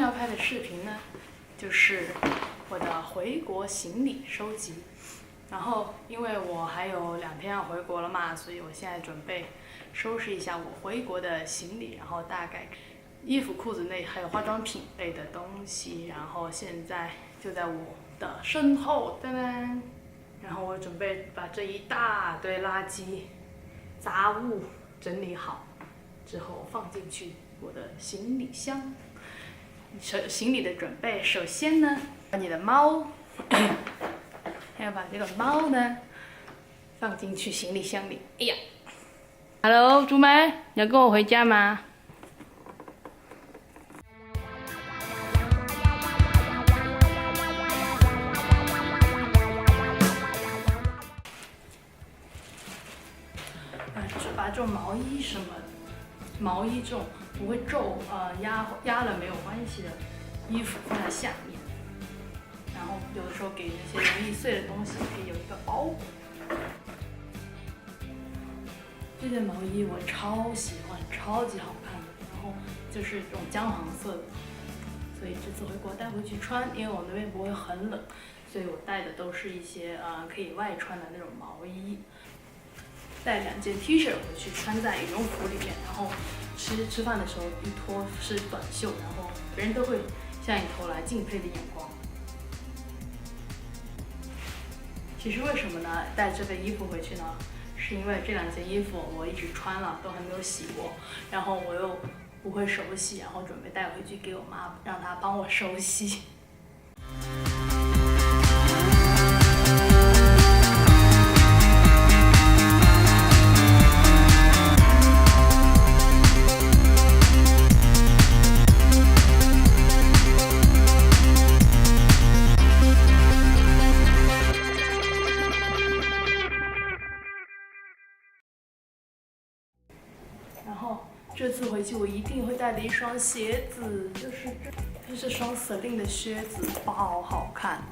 要拍的视频呢，就是我的回国行李收集。然后因为我还有2天要回国了嘛，所以我现在准备收拾一下我回国的行李，然后大概衣服、裤子类还有化妆品类的东西。然后现在就在我的身后，噔噔。然后我准备把这一大堆垃圾杂物整理好之后放进去我的行李箱。行李的准备，首先呢，把你的猫，要把这个猫呢放进去行李箱里。哎呀 ，Hello， 竹梅，你要跟我回家吗？把这种毛衣什么，毛衣这种不会皱压了没有关系的衣服放在下面，然后有的时候给那些容易碎的东西可以有一个包。这件毛衣我超喜欢，超级好看的，然后就是这种姜黄色的，所以这次回国带回去穿，因为我那边不会很冷，所以我带的都是一些可以外穿的那种毛衣。带2件 T 恤回去穿在羽绒服里面，然后吃饭的时候一脱是短袖，然后别人都会向你投来敬佩的眼光。其实为什么呢？带这个衣服回去呢？是因为这2件衣服我一直穿了，都还没有洗过，然后我又不会手洗，然后准备带回去给我妈，让她帮我手洗。然后这次回去我一定会带的一双鞋子，就是这双 Celine 的靴子，爆好看，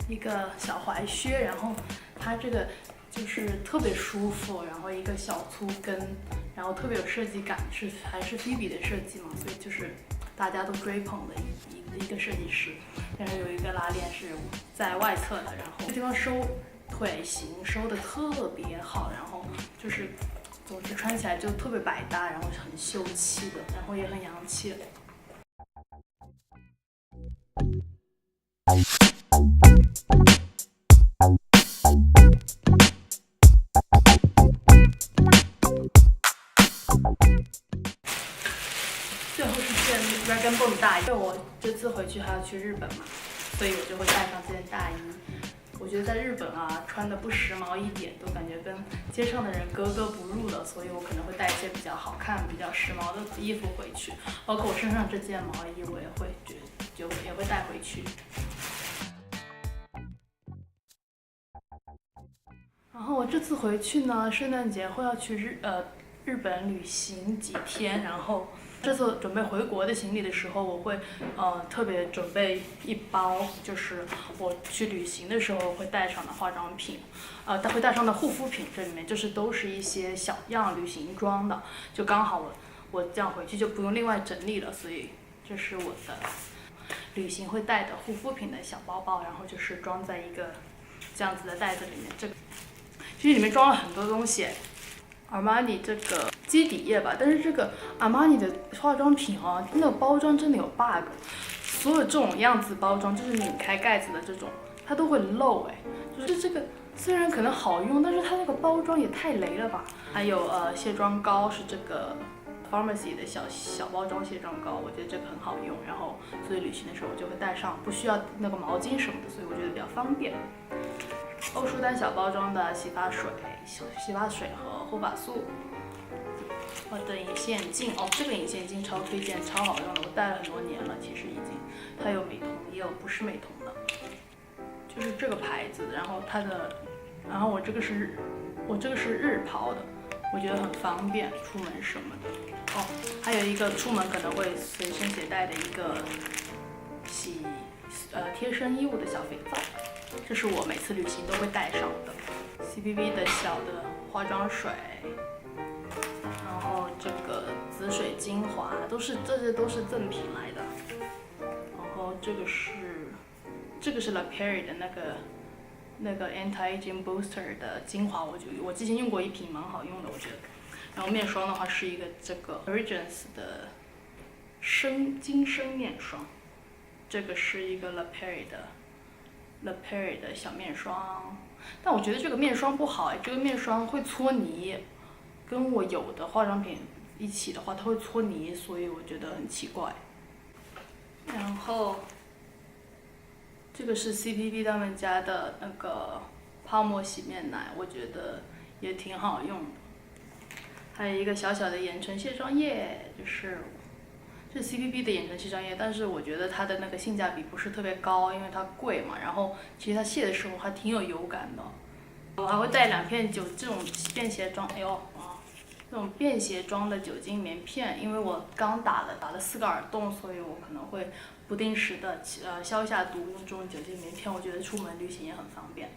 一个小踝靴，然后它这个就是特别舒服，然后一个小粗跟，然后特别有设计感，还是 Phoebe 的设计嘛，所以就是大家都追捧的一个设计师。但是有一个拉链是在外侧的，然后这地方收腿型收的特别好，然后就是总之穿起来就特别百搭，然后很秀气的，然后也很洋气的。最后是件 Rag & Bone 大衣，因为我这次回去还要去日本嘛，所以我就会带上这件大衣。我觉得在日本穿的不时髦一点，都感觉跟街上的人格格不入的，所以我可能会带一些比较好看、比较时髦的衣服回去，包括我身上这件毛衣，我也会带回去。然后我这次回去呢，圣诞节会要去日本旅行几天，然后这次准备回国的行李的时候，我会特别准备一包，就是我去旅行的时候会带上的化妆品，会带上的护肤品，这里面就是都是一些小样旅行装的，就刚好我这样回去就不用另外整理了，所以这是我的旅行会带的护肤品的小包包，然后就是装在一个这样子的袋子里面，其实里面装了很多东西。Armani 这个基底液吧，但是这个 Armani 的化妆品那个包装真的有 bug， 所有这种样子包装，就是拧开盖子的这种，它都会漏就是这个虽然可能好用，但是它那个包装也太雷了吧。还有卸妆膏是这个 Pharmacy 的小包装卸妆膏，我觉得这个很好用，然后所以旅行的时候我就会带上，不需要那个毛巾什么的，所以我觉得比较方便。欧舒丹小包装的洗发水和护发素。我的隐形眼镜这个隐形眼镜超推荐，超好用的，我戴了很多年了，其实已经。它有美瞳，也有不是美瞳的，就是这个牌子。然后我这个是日抛的，我觉得很方便，出门什么的。还有一个出门可能会随身携带的一个贴身衣物的小肥皂。这是我每次旅行都会带上的 CBV 的小的化妆水，然后这个紫水精华这些都是赠品来的。这个是 La Prairie 的那个 Anti-Aging Booster 的精华，我之前用过一瓶，蛮好用的，我觉得。然后面霜的话是一个这个 Origins 的金生面霜，这个是一个 La Prairie 的小面霜，但我觉得这个面霜不好这个面霜会搓泥，跟我有的化妆品一起的话它会搓泥，所以我觉得很奇怪。然后这个是 CPB 他们家的那个泡沫洗面奶，我觉得也挺好用的。还有一个小小的眼唇卸妆液，这是 CPB 的眼唇卸妆液，但是我觉得它的那个性价比不是特别高，因为它贵嘛。然后其实它卸的时候还挺有油感的。我还会带2片这种便携装，这种便携装的酒精棉片，因为我刚打了4个耳洞，所以我可能会不定时的消一下毒，用这种酒精棉片，我觉得出门旅行也很方便。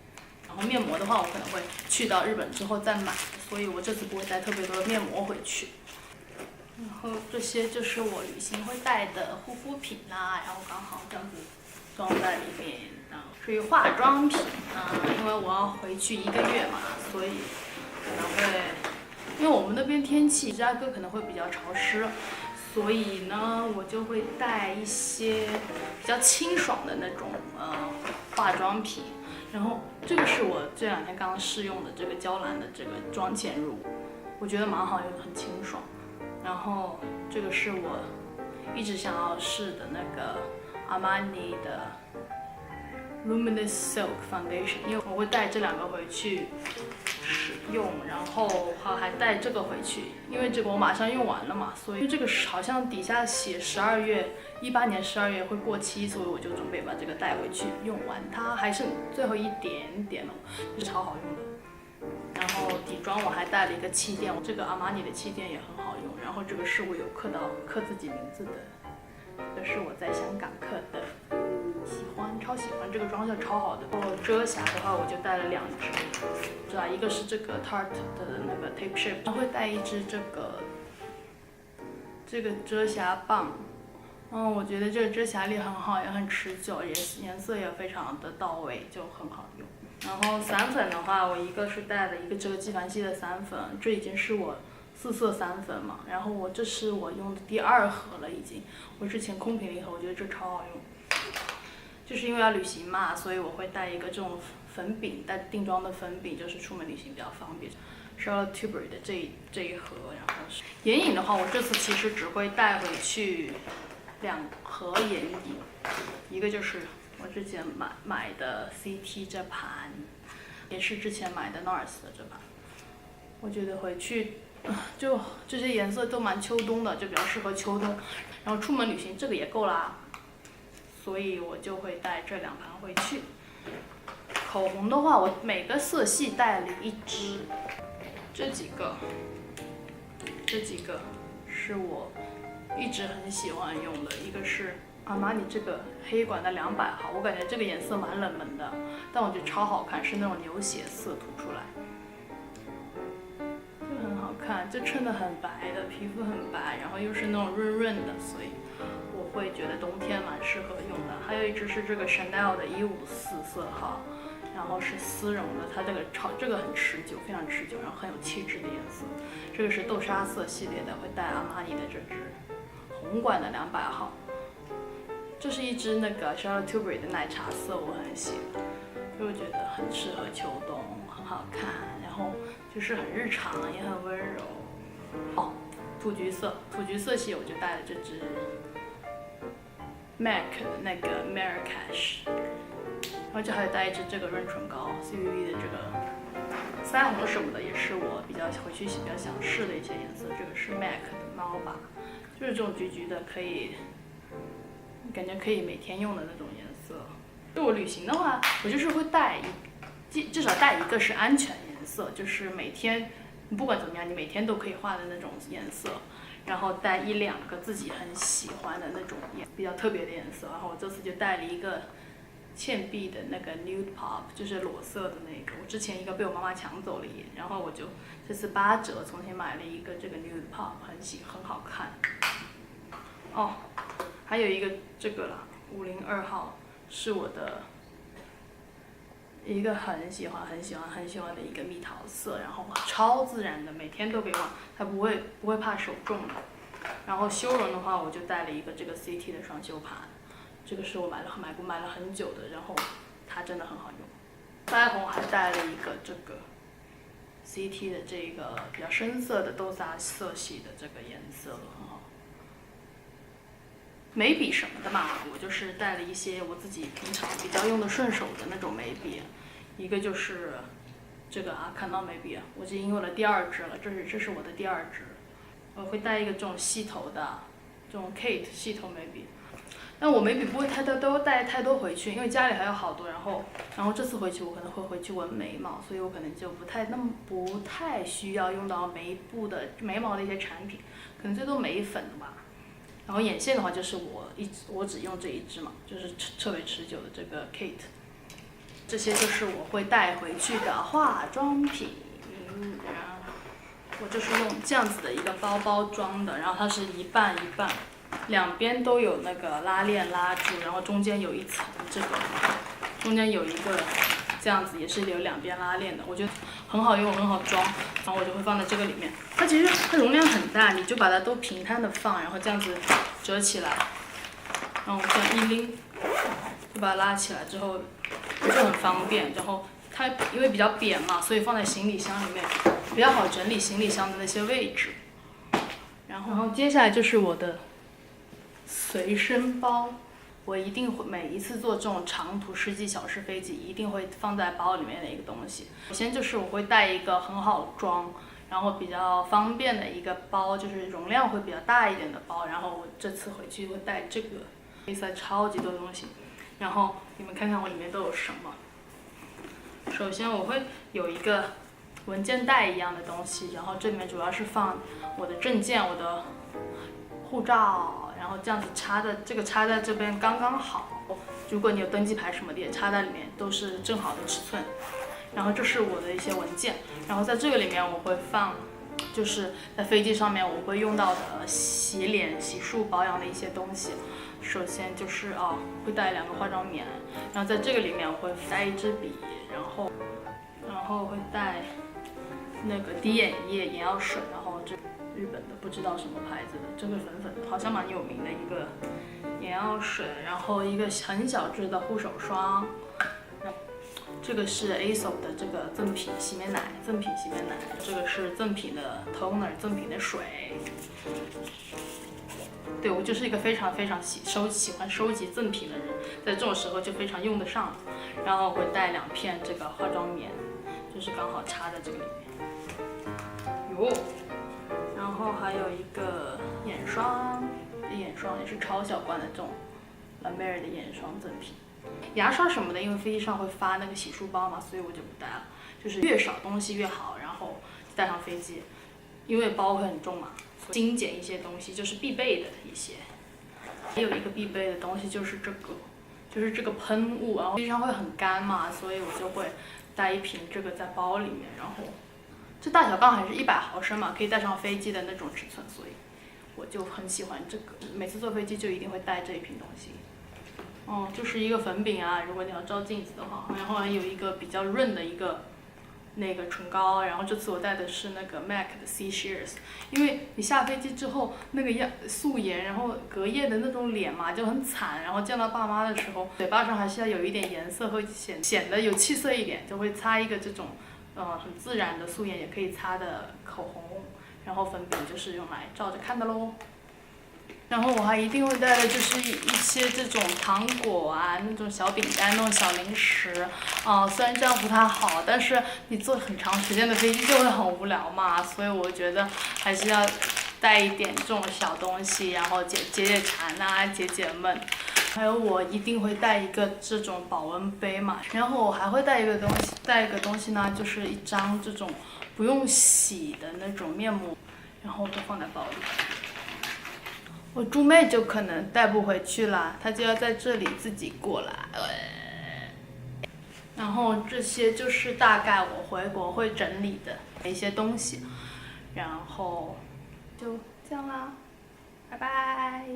然后面膜的话，我可能会去到日本之后再买，所以我这次不会带特别多的面膜回去。然后这些就是我旅行会带的护肤品然后刚好这样子装在里面。然后至于化妆品因为我要回去1个月嘛，所以可能会，因为我们那边天气芝加哥可能会比较潮湿，所以呢我就会带一些比较清爽的那种化妆品。然后这个是我这2天刚刚试用的这个娇兰的这个妆前乳，我觉得蛮好用的，很清爽。然后这个是我一直想要试的那个阿玛尼的 Luminous Silk Foundation， 因为我会带这2个回去使用，然后还带这个回去，因为这个我马上用完了嘛，所以这个好像底下写18年12月会过期，所以我就准备把这个带回去用完，它还剩最后一点点了，就是超好用的。然后底妆我还带了一个气垫，这个阿玛尼的气垫也很好用。然后这个是我有刻自己名字的，这是我在香港刻的，超喜欢这个妆效，超好的。然后遮瑕的话，我就带了2支，一个是这个 Tarte 的那个 Tape Shape， 还会带一支这个遮瑕棒。我觉得这个遮瑕力很好，也很持久，颜色也非常的到位，就很好用。然后散粉的话，我一个是带了一个这个纪梵希的散粉，这已经是我4色散粉嘛。然后这是我用的第2盒了已经，我之前空瓶了1盒，我觉得这超好用。就是因为要旅行嘛，所以我会带一个这种粉饼，带定妆的粉饼，就是出门旅行比较方便。Charlotte Tilbury 的这一盒，然后眼影的话，我这次其实只会带回去2盒眼影，一个就是我之前买的 CT 这盘，也是之前买的 NARS 的这盘。我觉得回去就这些颜色都蛮秋冬的，就比较适合秋冬。然后出门旅行这个也够啦，所以我就会带这2盘回去。口红的话，我每个色系带了1支，这几个是我一直很喜欢用的，一个是阿玛尼这个黑管的200号，我感觉这个颜色蛮冷门的，但我觉得超好看，是那种牛血色涂出来，就很好看，就衬得很白的，皮肤很白，然后又是那种润润的，所以我会觉得冬天蛮适合用的。还有一支是这个 Chanel 的154色号，然后是丝绒的，它这个很持久，非常持久，然后很有气质的颜色。这个是豆沙色系列的，会带阿玛尼的这支红管的200号。这是一支那个 Charlotte Tilbury 的奶茶色，我很喜欢，因为我觉得很适合秋冬，很好看，然后就是很日常，也很温柔。土橘色系我就带了这支 MAC 的那个 Marrakesh。然后就还有带一支这个润唇膏 CVV 的这个腮红什么的，也是我回去比较想试的一些颜色。这个是 MAC 的猫吧，就是这种橘橘的，感觉可以每天用的那种颜色。就我旅行的话，我就是会至少带1个是安全颜色，就是每天你不管怎么样，你每天都可以画的那种颜色。然后带1、2个自己很喜欢的那种比较特别的颜色。然后我这次就带了一个倩碧的那个 Nude Pop， 就是裸色的那个，我之前一个被我妈妈抢走了然后我就这次8折重新买了一个这个 Nude Pop， 很好看。还有一个这个啦， 502号是我的一个很喜欢的一个蜜桃色，然后超自然的，每天都可以用，它不会怕手重的。然后修容的话，我就带了一个这个 CT 的双修盘，这个是我买了很久的，然后它真的很好用。腮红还带了一个这个 CT 的这个比较深色的豆沙色系的这个颜色，很好。眉笔什么的嘛，我就是带了一些我自己平常比较用的顺手的那种眉笔，一个就是这个看到眉笔，我已经用了第2支了，这是我的第2支。我会带一个这种细头的，这种 Kate 细头眉笔。但我眉笔不会都带太多回去，因为家里还有好多。然后这次回去我可能会回去纹眉毛，所以我可能就不太需要用到眉毛的一些产品，可能最多眉粉的吧。然后眼线的话，就是我只用这一支嘛，就是特别持久的这个 Kate。这些就是我会带回去的化妆品。我就是用这样子的一个包装的，然后它是一半，两边都有那个拉链拉住，然后中间有一层这个，中间有一个这样子也是有2边拉链的，我觉得很好用，很好装，然后我就会放在这个里面。它其实容量很大，你就把它都平摊的放，然后这样子折起来，然后这样一拎，就把它拉起来之后就很方便。然后它因为比较扁嘛，所以放在行李箱里面比较好整理行李箱的那些位置。然后接下来就是我的随身包，我一定会每一次坐这种长途10几小时飞机，一定会放在包里面的一个东西。首先就是我会带一个很好装，然后比较方便的一个包，就是容量会比较大一点的包。然后我这次回去会带这个，可以塞超级多东西。然后你们看看我里面都有什么。首先我会有一个文件袋一样的东西，然后这里面主要是放我的证件、我的护照，然后这样子插在这边刚刚好。如果你有登机牌什么的也插在里面，都是正好的尺寸。然后这是我的一些文件，然后在这个里面我会放，就是在飞机上面我会用到的洗脸、洗漱、保养的一些东西。首先就是会带2个化妆棉，然后在这个里面我会带一支笔，然后会带那个滴眼液、眼药水，然后这日本的不知道什么牌子的，这个粉的，好像蛮有名的一个眼药水，然后一个很小支的护手霜，这个是 Aesop 的这个赠品洗面奶，这个是赠品的 toner， 赠品的水。对，我就是一个非常喜欢收集赠品的人，在这种时候就非常用得上。然后会带2片这个化妆棉，就是刚好插在这个里面。然后还有一个眼霜也是超小罐的这种 La Mer 的眼霜赠品。牙刷什么的，因为飞机上会发那个洗漱包嘛，所以我就不带了，就是越少东西越好，然后带上飞机，因为包会很重嘛。精简一些东西就是必备的一些。还有一个必备的东西就是这个喷雾，然后飞机上会很干嘛，所以我就会带一瓶这个在包里面。然后这大小刚好是100毫升嘛，可以带上飞机的那种尺寸，所以我就很喜欢这个。每次坐飞机就一定会带这一瓶东西。就是一个粉饼啊，如果你要照镜子的话，然后还有一个比较润的一个那个唇膏，然后这次我带的是那个 MAC 的 C Shears， 因为你下飞机之后那个素颜，然后隔夜的那种脸嘛就很惨，然后见到爸妈的时候，嘴巴上还是要有一点颜色，会显得有气色一点，就会擦一个这种很自然的素颜也可以擦的口红，然后粉饼就是用来照着看的咯。然后我还一定会带的就是一些这种糖果啊，那种小饼干，那种小零食。虽然这样不太好，但是你坐很长时间的飞机就会很无聊嘛，所以我觉得还是要带一点这种小东西，然后解馋啊，解闷。还有我一定会带一个这种保温杯嘛，然后我还会带一个东西呢，就是一张这种不用洗的那种面膜，然后都放在包里。我猪妹就可能带不回去了，她就要在这里自己过来。然后这些就是大概我回国会整理的一些东西，然后就这样啦，拜拜。